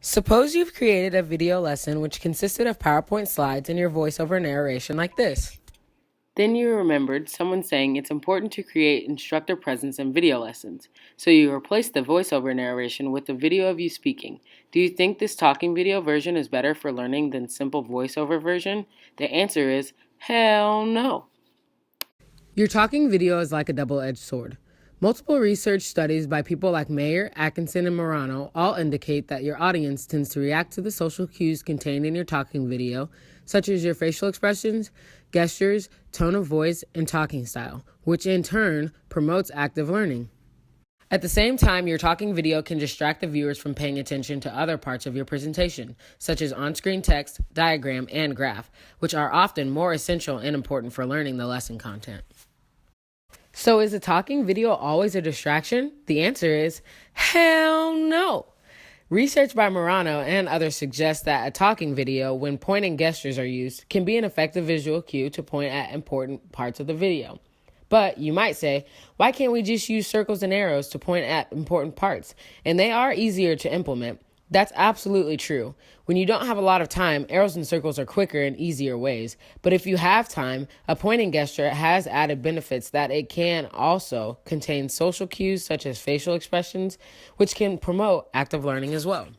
Suppose you've created a video lesson which consisted of PowerPoint slides and your voiceover narration like this. Then you remembered someone saying it's important to create instructor presence in video lessons, so you replaced the voiceover narration with a video of you speaking. Do you think this talking video version is better for learning than simple voiceover version? The answer is hell no. Your talking video is like a double-edged sword. Multiple research studies by people like Mayer, Atkinson, and Morano all indicate that your audience tends to react to the social cues contained in your talking video, such as your facial expressions, gestures, tone of voice, and talking style, which in turn promotes active learning. At the same time, your talking video can distract the viewers from paying attention to other parts of your presentation, such as on-screen text, diagram, and graph, which are often more essential and important for learning the lesson content. So is a talking video always a distraction? The answer is hell no. Research by Morano and others suggests that a talking video, when pointing gestures are used, can be an effective visual cue to point at important parts of the video. But you might say, why can't we just use circles and arrows to point at important parts? And they are easier to implement. That's absolutely true. When you don't have a lot of time, arrows and circles are quicker and easier ways. But if you have time, a pointing gesture has added benefits that it can also contain social cues such as facial expressions, which can promote active learning as well.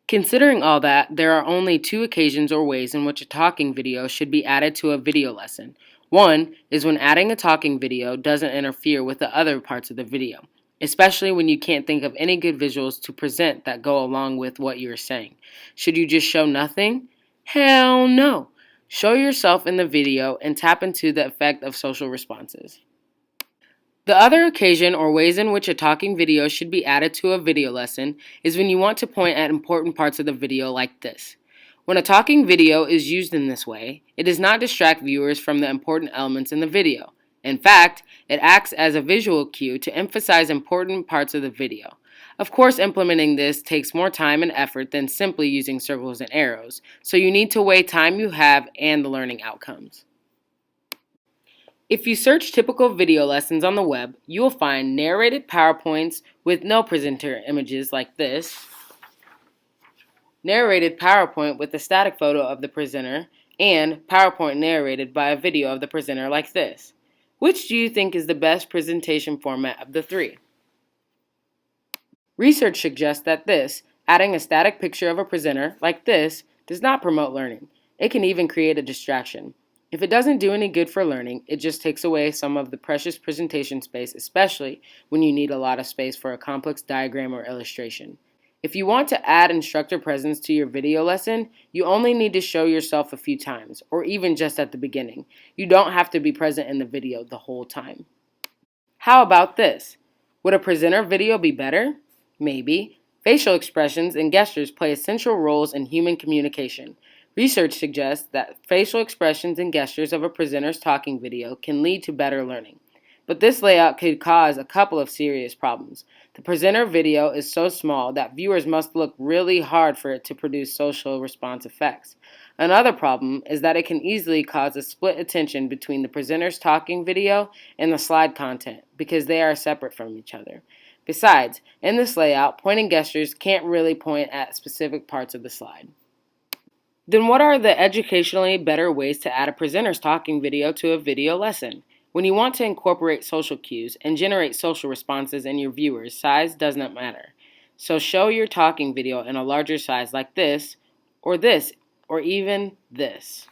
Considering all that, there are only two occasions or ways in which a talking video should be added to a video lesson. One is when adding a talking video doesn't interfere with the other parts of the video, especially when you can't think of any good visuals to present that go along with what you're saying. Should you just show nothing? Hell no! Show yourself in the video and tap into the effect of social responses. The other occasion or ways in which a talking video should be added to a video lesson is when you want to point at important parts of the video like this. When a talking video is used in this way, it does not distract viewers from the important elements in the video. In fact, it acts as a visual cue to emphasize important parts of the video. Of course, implementing this takes more time and effort than simply using circles and arrows, so you need to weigh time you have and the learning outcomes. If you search typical video lessons on the web, you will find narrated PowerPoints with no presenter images like this, narrated PowerPoint with a static photo of the presenter, and PowerPoint narrated by a video of the presenter like this. Which do you think is the best presentation format of the three? Research suggests that adding a static picture of a presenter like this, does not promote learning. It can even create a distraction. If it doesn't do any good for learning, it just takes away some of the precious presentation space, especially when you need a lot of space for a complex diagram or illustration. If you want to add instructor presence to your video lesson, you only need to show yourself a few times, or even just at the beginning. You don't have to be present in the video the whole time. How about this? Would a presenter video be better? Maybe. Facial expressions and gestures play essential roles in human communication. Research suggests that facial expressions and gestures of a presenter's talking video can lead to better learning. But this layout could cause a couple of serious problems. The presenter video is so small that viewers must look really hard for it to produce social response effects. Another problem is that it can easily cause a split attention between the presenter's talking video and the slide content because they are separate from each other. Besides, in this layout, pointing gestures can't really point at specific parts of the slide. Then what are the educationally better ways to add a presenter's talking video to a video lesson? When you want to incorporate social cues and generate social responses in your viewers, size does not matter. So show your talking video in a larger size like this, or even this.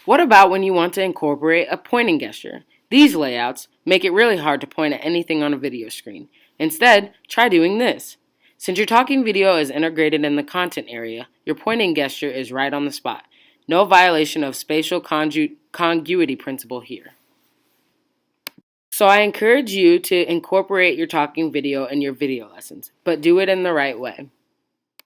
What about when you want to incorporate a pointing gesture? These layouts make it really hard to point at anything on a video screen. Instead, try doing this. Since your talking video is integrated in the content area, your pointing gesture is right on the spot. No violation of spatial congruity principle here. So I encourage you to incorporate your talking video in your video lessons, but do it in the right way.